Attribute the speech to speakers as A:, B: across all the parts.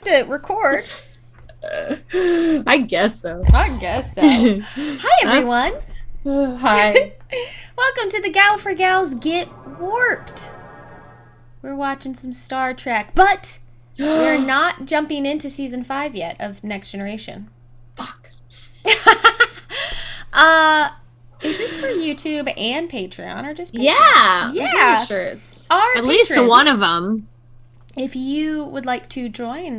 A: to record.
B: I guess so.
A: Hi, everyone.
B: Hi.
A: Welcome to the Gallifrey Gals Get Warped. We're watching some Star Trek, but we're not jumping into season 5 yet of Next Generation.
B: Fuck.
A: Is this for YouTube and Patreon, or just Patreon?
B: Yeah. I'm pretty sure it's
A: our
B: at least one of them.
A: If you would like to join,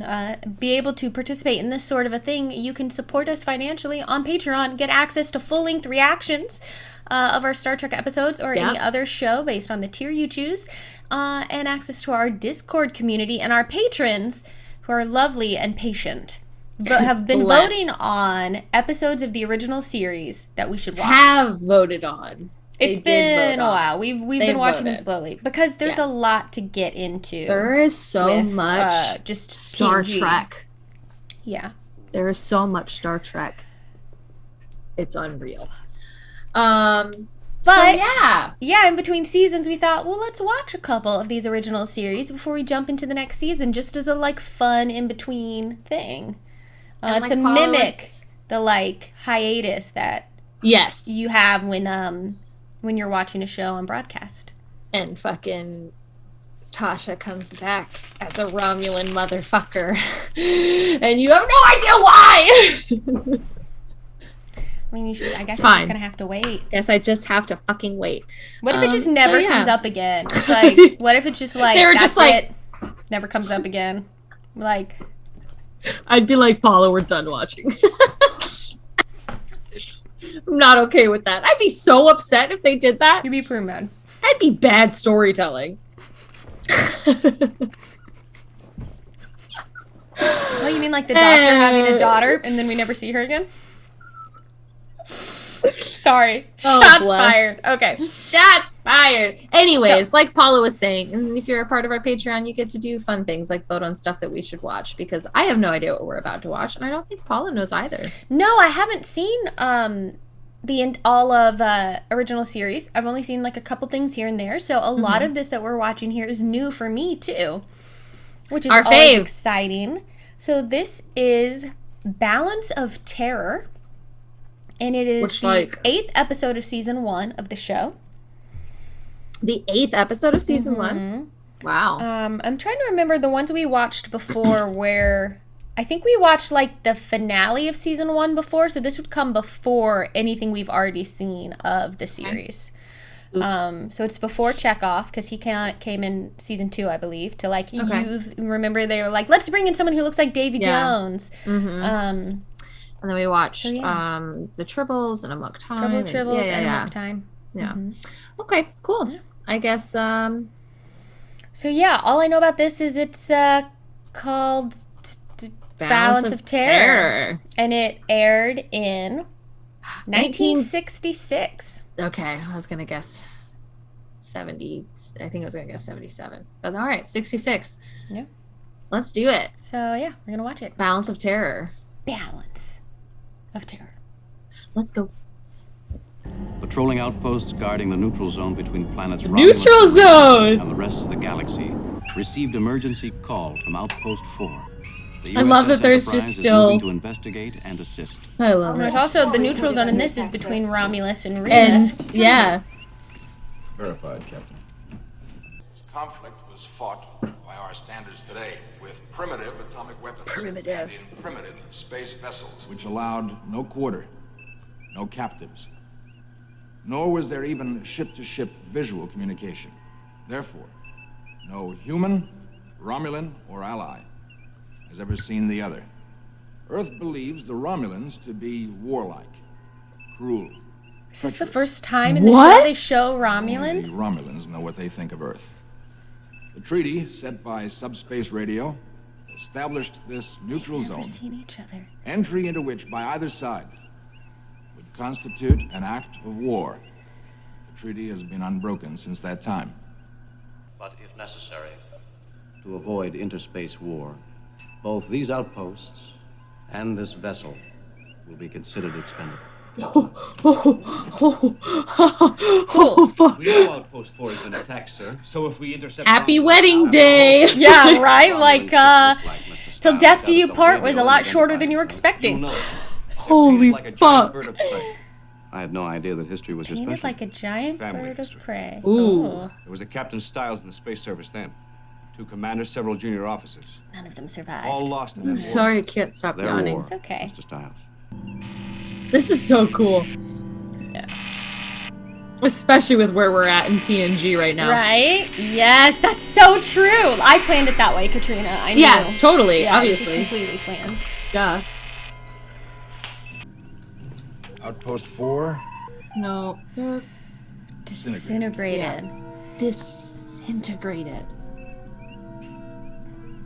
A: be able to participate in this sort of a thing, you can support us financially on Patreon, get access to full-length reactions of our Star Trek episodes or any other show based on the tier you choose, and access to our Discord community and our patrons, who are lovely and patient, but have been voting on episodes of the original series that we should watch.
B: Have voted on.
A: It's been a while. We've been watching them slowly because there's a lot to get into.
B: There is so much
A: just
B: Star
A: TNG.
B: Trek.
A: Yeah.
B: There is so much Star Trek. It's unreal. But
A: in between seasons we thought, well, let's watch a couple of these original series before we jump into the next season, just as a fun in between thing. To mimic the hiatus that you have when you're watching a show on broadcast.
B: And fucking Tasha comes back as a Romulan motherfucker. And you have no idea why!
A: I mean, I guess you're just gonna have to wait.
B: Guess I just have to fucking wait.
A: What if it just never comes up again? It's what if it's just
B: they were just
A: it never comes up again?
B: I'd be like, Paula, we're done watching. I'm not okay with that. I'd be so upset if they did that.
A: You'd be pretty mad.
B: That'd be bad storytelling.
A: Oh, you mean the doctor having a daughter and then we never see her again? Sorry. Shots fired. Okay.
B: Shots fired. Anyways, like Paula was saying, if you're a part of our Patreon, you get to do fun things like vote on stuff that we should watch, because I have no idea what we're about to watch, and I don't think Paula knows either.
A: No, I haven't seen all of original series. I've only seen a couple things here and there, so a lot of this that we're watching here is new for me too, which is
B: our
A: always
B: fave.
A: Exciting. So this is Balance of Terror. And it is the 8th episode of season 1 of the show.
B: The 8th episode of season 1? Wow.
A: I'm trying to remember the ones we watched before where... I think we watched the finale of season 1 before, so this would come before anything we've already seen of the series. So it's before Chekhov, because he came in season 2, I believe, to use... Remember, they were let's bring in someone who looks like Davy Jones.
B: And then we watched the Tribbles and Amok Time.
A: Tribbles and Amok Time.
B: Yeah. Okay, cool. Yeah. I guess... So
A: yeah, all I know about this is it's called Balance of Terror. And it aired in 1966.
B: Okay, I was going to guess 70. I think I was going to guess 77. But all right, 66.
A: Yeah.
B: Let's do it.
A: So yeah, we're going to watch it.
B: Balance of Terror.
A: Balance of Terror.
B: Let's go.
C: Patrolling outposts guarding the neutral zone between planets
B: Neutral Zone
C: and the rest of the galaxy received emergency call from Outpost 4.
B: I love that there's just still
C: to investigate and assist.
B: I love it.
A: There's also the neutral zone in this is between Romulus and Remus.
B: And yes.
D: Verified, Captain.
E: This conflict was fought by our standards today with primitive atomic weapons and in primitive space vessels,
D: Which allowed no quarter, no captives. Nor was there even ship-to-ship visual communication. Therefore, no human, Romulan, or ally has ever seen the other. Earth believes the Romulans to be warlike, cruel.
A: Is this the first time in the show they show Romulans?
D: Only Romulans know what they think of Earth. The treaty, set by subspace radio, established this neutral zone,
A: seen each other.
D: entry into which by either side would constitute an act of war. The treaty has been unbroken since that time.
F: But if necessary, to avoid interspace war, both these outposts and this vessel will be considered expendable.
G: We know Outpost 4 has been attacked, sir. So if we intercept...
B: Happy wedding day!
A: Yeah, right? Till death do you part was a lot shorter than you were expecting.
H: Holy fuck.
F: I had no idea that history was your
A: Painted
F: specialty.
A: like a giant
H: Family
A: bird of
H: history.
A: prey.
B: Ooh.
A: Oh,
H: There was a Captain Stiles in the Space Service then. 2 commanders, several junior officers.
A: none of them survived.
H: All lost in that
B: I'm
H: war.
B: sorry, I can't stop
F: Their
B: yawning.
F: war,
A: It's okay.
F: Mr. Stiles.
B: This is so cool.
A: Yeah.
B: Especially with where we're at in TNG right now.
A: Right? Yes, that's so true. I planned it that way, Katrina. I knew.
B: Yeah, totally,
A: Yeah, it's
B: obviously.
A: just completely planned.
B: Duh.
D: Outpost 4.
B: No. They're
A: Disintegrated.
B: disintegrated.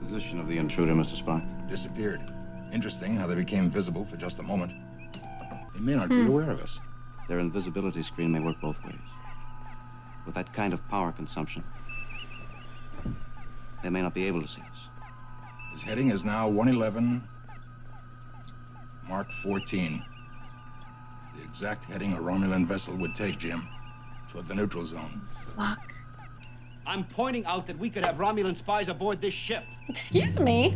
F: Position of the intruder, Mr. Spock.
D: Disappeared. Interesting how they became visible for just a moment. They may not be aware of us.
F: Their invisibility screen may work both ways. With that kind of power consumption, they may not be able to see us.
D: His heading is now 111, Mark 14. The exact heading a Romulan vessel would take, Jim. Toward the neutral zone.
B: Fuck.
G: I'm pointing out that we could have Romulan spies aboard this ship.
A: Excuse me.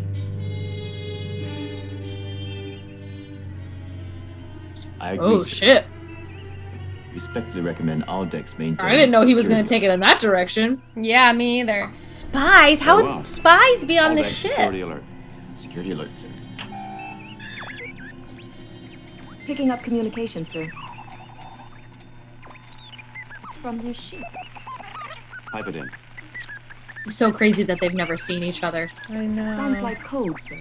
I: I agree.
B: Oh,
I: sir.
B: shit.
I: Respectfully recommend all decks maintain.
B: I didn't know he was going to
I: security.
B: take it in that direction.
A: Yeah, me either. Spies? How
F: Very well.
A: would spies be on
F: All
A: the
F: deck
A: ship?
F: Security alert.
I: Security alert, sir.
J: Picking up communication, sir. It's from their ship.
F: Pipe it in.
B: It's so crazy that they've never seen each other.
A: I know.
J: Sounds like code, sir.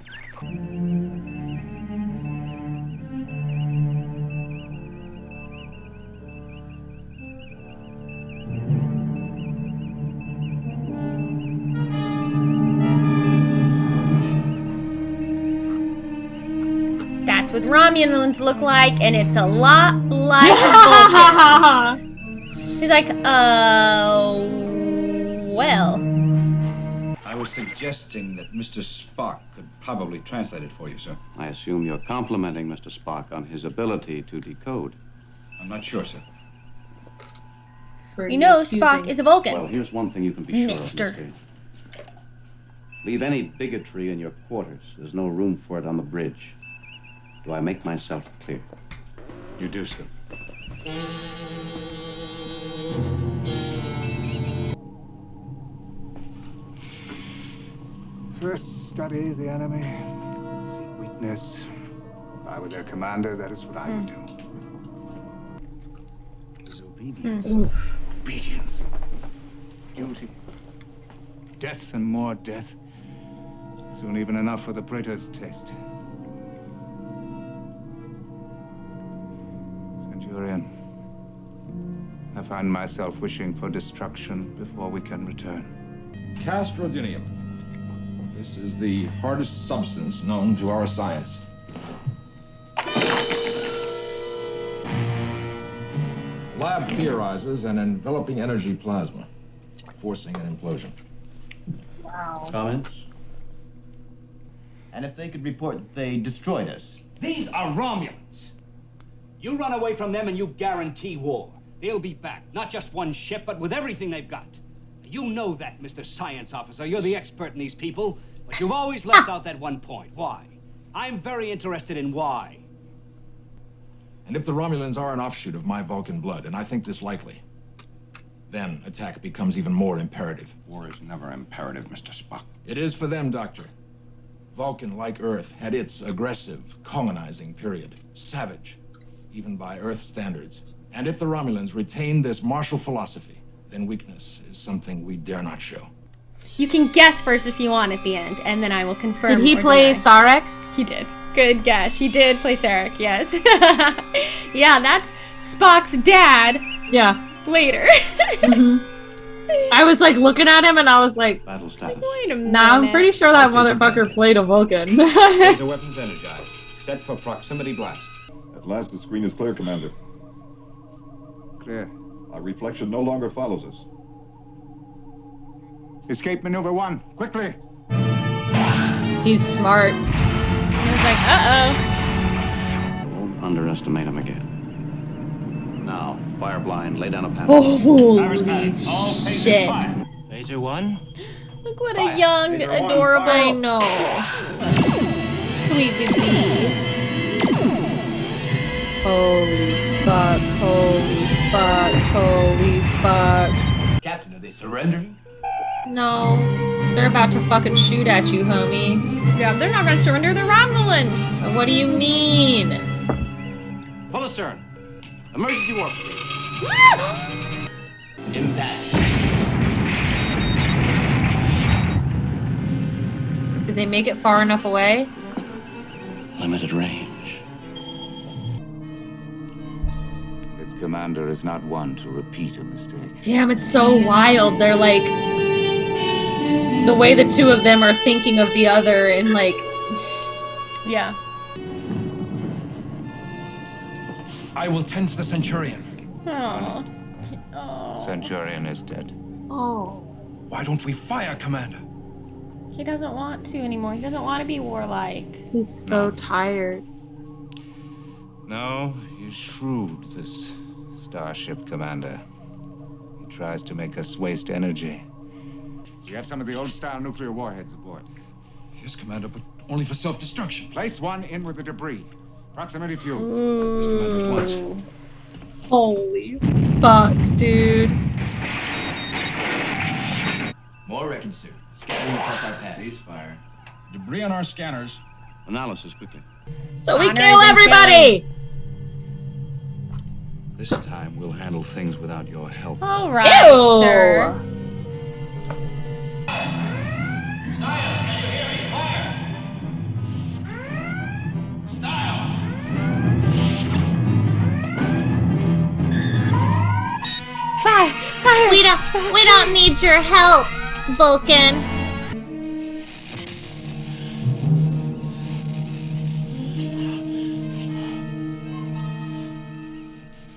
A: That's what Romulans look like, and it's a lot like Vulcans. He's like, well.
K: I was suggesting that Mr. Spock could probably translate it for you, sir.
F: I assume you're complimenting Mr. Spock on his ability to decode.
K: I'm not sure, sir.
A: You know Spock is a Vulcan.
F: Well, here's one thing you can be sure
A: Mister.
F: of, Miss Kate. Leave any bigotry in your quarters. There's no room for it on the bridge. Do I make myself clear?
K: You do, sir.
L: First, study the enemy, seek weakness. If I were their commander, that is what I would do. Is obedience. Obedience. Duty. Death and more death. Soon even enough for the Praetor's taste. Centurion, I find myself wishing for destruction before we can return.
D: Castrodinium. This is the hardest substance known to our science. Lab theorizes an enveloping energy plasma, forcing an implosion.
B: Wow.
F: Comments?
I: And if they could report that they destroyed us?
G: These are Romulans. You run away from them and you guarantee war. They'll be back, not just one ship, but with everything they've got. You know that, Mr. Science Officer. You're the expert in these people, but you've always left out that one point. Why? I'm very interested in why.
D: And if the Romulans are an offshoot of my Vulcan blood, and I think this likely, then attack becomes even more imperative.
K: War is never imperative, Mr. Spock.
D: It is for them, Doctor. Vulcan, like Earth, had its aggressive, colonizing period. Savage, even by Earth standards. And if the Romulans retain this martial philosophy, then weakness is something we dare not show.
A: You can guess first if you want at the end, and then I will confirm.
B: Did he
A: or
B: play
A: deny.
B: Sarek?
A: He did. Good guess. He did play Sarek, yes. Yeah, that's Spock's dad
B: Yeah.
A: later.
B: I was like looking at him and I was like,
F: Battle status.
A: Wait a minute.
B: nah, I'm pretty sure that motherfucker played a Vulcan.
K: Laser weapons energized. Set for proximity blast.
M: At last the screen is clear, Commander.
L: Clear.
M: Our reflection no longer follows us.
L: Escape maneuver 1, quickly.
B: He's smart.
A: I was like, uh-oh.
F: Won't underestimate him again. Now, fire blind, lay down a panel.
B: Holy shit.
G: Laser one.
A: Look what a young,
L: Laser one,
A: adorable...
B: I know. sweet baby. Holy fuck, holy fuck, holy fuck.
I: Captain, are they surrendering?
B: No. They're about to fucking shoot at you, homie.
A: Yeah, they're not gonna surrender. They're Romulans.
B: What do you mean?
F: Full astern. Emergency warp speed. Impact.
B: Did they make it far enough away?
F: Limited range.
L: Its commander is not one to repeat a mistake.
B: Damn, it's so wild. They're like... The way the two of them are thinking of the other and like...
A: Yeah.
D: I will tend to the Centurion.
A: Oh.
L: Centurion is dead.
B: Oh.
D: Why don't we fire, Commander?
A: He doesn't want to anymore. He doesn't want to be warlike.
B: He's so tired.
L: No, he's shrewd, this starship commander. He tries to make us waste energy.
H: We have some of the old-style nuclear warheads aboard.
D: Yes, Commander, but only for self-destruction.
H: Place one in with the debris. Proximity fuels.
D: Yes, Commander, at once.
B: Holy fuck, dude.
I: More wrecking, sir. Scattering across our path.
H: Ceasefire. Debris on our scanners.
F: Analysis quickly.
B: So we
A: Honors
B: kill
A: and
B: everybody!
H: This time we'll handle things without your help.
A: All right,
B: Ew.
A: sir. Fire! Fire!
B: We don't need your help, Vulcan.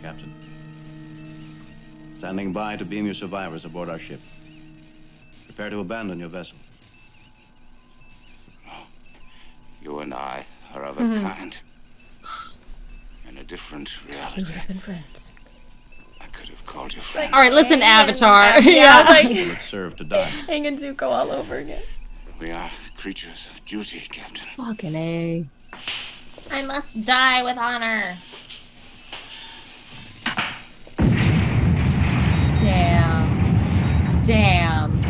F: Captain. Standing by to beam your survivors aboard our ship. Prepare to abandon your vessel.
L: You and I are of a kind. In a different
A: We
L: reality.
A: would have been friends.
L: I could have called you friend.
B: All right, listen,
A: Aang
B: Avatar.
A: and- yeah, I was
F: You
A: like,
F: would serve to die.
A: Aang and Zuko all over again.
L: We are creatures of duty, Captain.
B: Fucking A. I must die with honor. Damn. Damn.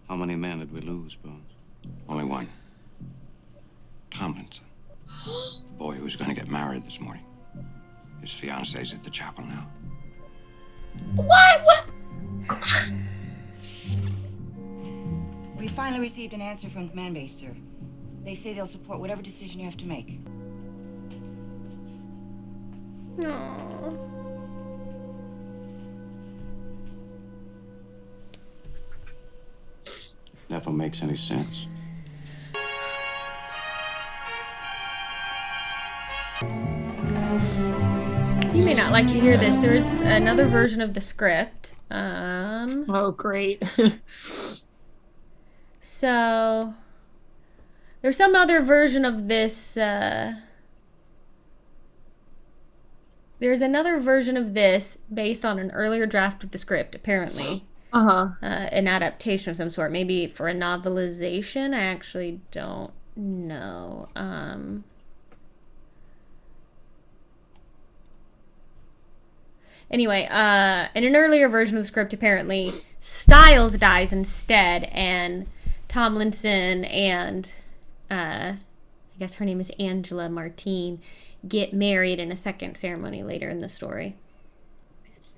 F: How many men did we lose, Bones?
C: Only one. Tomlinson. The boy who was going to get married this morning. His fiancee's at the chapel now.
B: What?
J: We finally received an answer from Command Base, sir. They say they'll support whatever decision you have to make.
A: Aww.
C: Never makes any sense.
A: You may not like to hear this. There's another version of the script.
B: Oh, great.
A: So there's some other version of this. There's another version of this based on an earlier draft of the script, apparently. An adaptation of some sort, maybe for a novelization. I actually don't know. Anyway, in an earlier version of the script, apparently, Styles dies instead, and Tomlinson and, I guess her name is Angela Martine, get married in a second ceremony later in the story.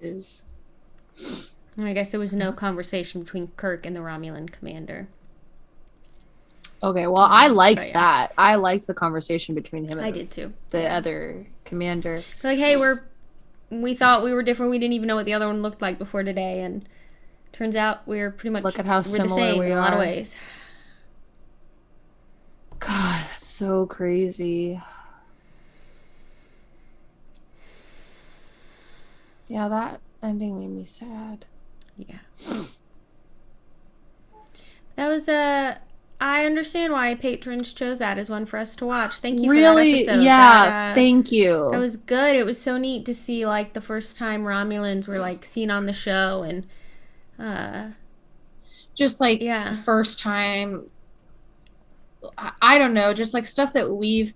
A: I guess there was no conversation between Kirk and the Romulan commander.
B: Okay, well, I liked
A: But, yeah.
B: that. I liked the conversation between him and
A: I did too.
B: the other commander.
A: Like, hey, we thought we were different. We didn't even know what the other one looked like before today, and turns out we're pretty much
B: Look at how
A: we're
B: similar
A: the same
B: we
A: in a lot of
B: are.
A: ways.
B: God, that's so crazy. Yeah, that ending made me sad.
A: Yeah. That was I understand why patrons chose that as one for us to watch. Thank you
B: Really?
A: for that episode.
B: Yeah, thank you.
A: That was good. It was so neat to see like the first time Romulans were like seen on the show, and
B: just like the first time, I don't know, just like stuff that we've,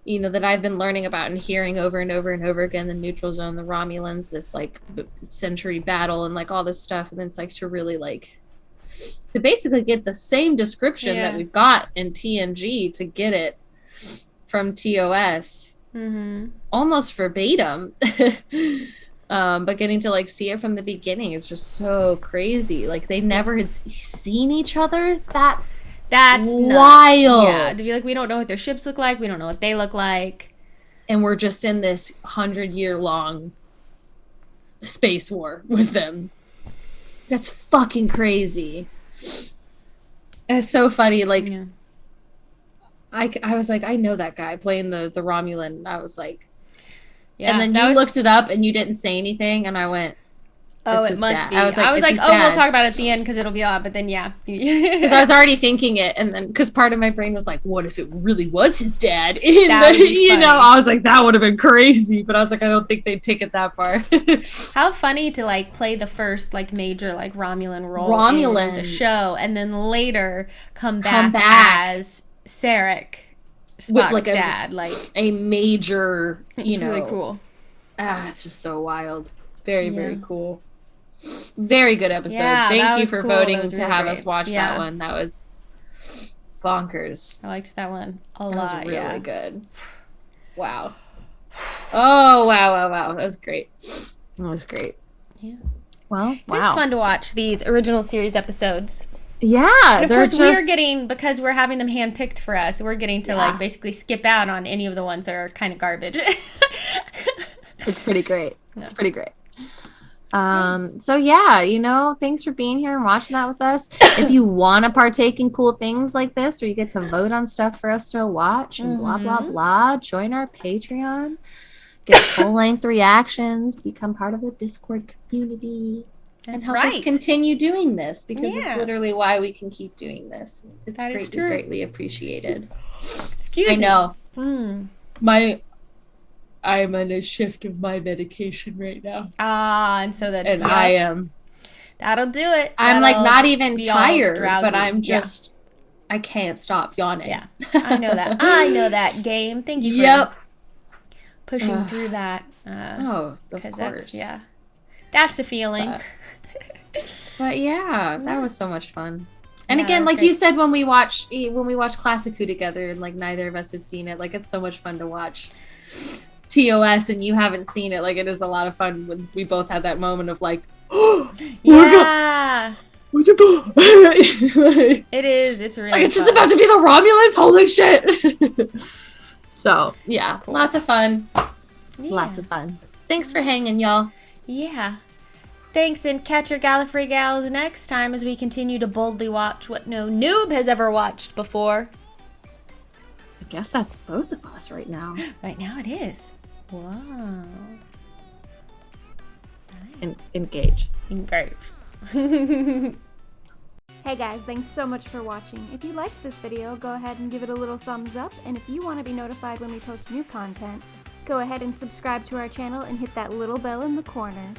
B: you know, that I've been learning about and hearing over and over and over again, the neutral zone, the Romulans, this like century battle and like all this stuff. And then it's like to really like, to basically get the same description that we've got in TNG to get it from TOS. Almost verbatim. But getting to like see it from the beginning is just so crazy. Like they never had seen each other. That's wild.
A: Yeah, to be like, we don't know what their ships look like. We don't know what they look like.
B: And we're just in this 100-year-long space war with them. That's fucking crazy. And it's so funny. Like, I was like, I know that guy playing the Romulan. And I was like, and then you looked it up and you didn't say anything. And I went,
A: oh, it must be. I was like, oh, we'll talk about it at the end because it'll be odd. But then, because
B: I was already thinking it, and then because part of my brain was like, what if it really was his dad?
A: You
B: know, I was like, that would have been crazy. But I was like, I don't think they'd take it that far.
A: How funny to like play the first like major like Romulan role in the show, and then later come back as Sarek, Spock's
B: like
A: dad, like
B: a major. You know,
A: really cool.
B: It's just so wild. Very very cool. Very good episode.
A: Yeah,
B: Thank you for
A: cool.
B: voting
A: really
B: to have
A: great.
B: us watch that one. That was bonkers.
A: I liked that one a
B: That
A: lot.
B: was really good. Wow. Oh, wow. That was great. That was great.
A: Yeah.
B: Well, wow.
A: It's fun to watch these original series episodes.
B: Yeah.
A: And of course, we're getting, because we're having them handpicked for us, we're getting to like basically skip out on any of the ones that are kind of garbage.
B: It's pretty great. It's pretty great. So yeah, you know, thanks for being here and watching that with us. If you want to partake in cool things like this, where you get to vote on stuff for us to watch and blah, blah, blah, join our Patreon, get full-length reactions, become part of the Discord community, and help us continue doing this, because it's literally why we can keep doing this. It's greatly appreciated.
A: Excuse me.
B: I know. I'm on a shift of my medication right now.
A: And so that's...
B: And I am...
A: That'll do it.
B: I'm like not even tired, but I'm just... I can't stop yawning.
A: Yeah, I know that. I know that game. Thank you for pushing through that.
B: Of course.
A: That's a feeling.
B: But yeah, that was so much fun. And again, like you said, when we watch Classic Who together, and like neither of us have seen it, like it's so much fun to watch TOS and you haven't seen it. Like it is a lot of fun when we both had that moment of like,
A: it is. It's really
B: like it's just about to be the Romulans. Holy shit! So yeah, lots of fun. Lots of fun. Thanks for hanging, y'all.
A: Yeah. Thanks, and catch your Gallifrey gals next time as we continue to boldly watch what no noob has ever watched before.
B: I guess that's both of us right now.
A: Right now it is. Wow.
B: Engage.
N: Hey guys, thanks so much for watching. If you liked this video, go ahead and give it a little thumbs up, and if you want to be notified when we post new content, go ahead and subscribe to our channel and hit that little bell in the corner.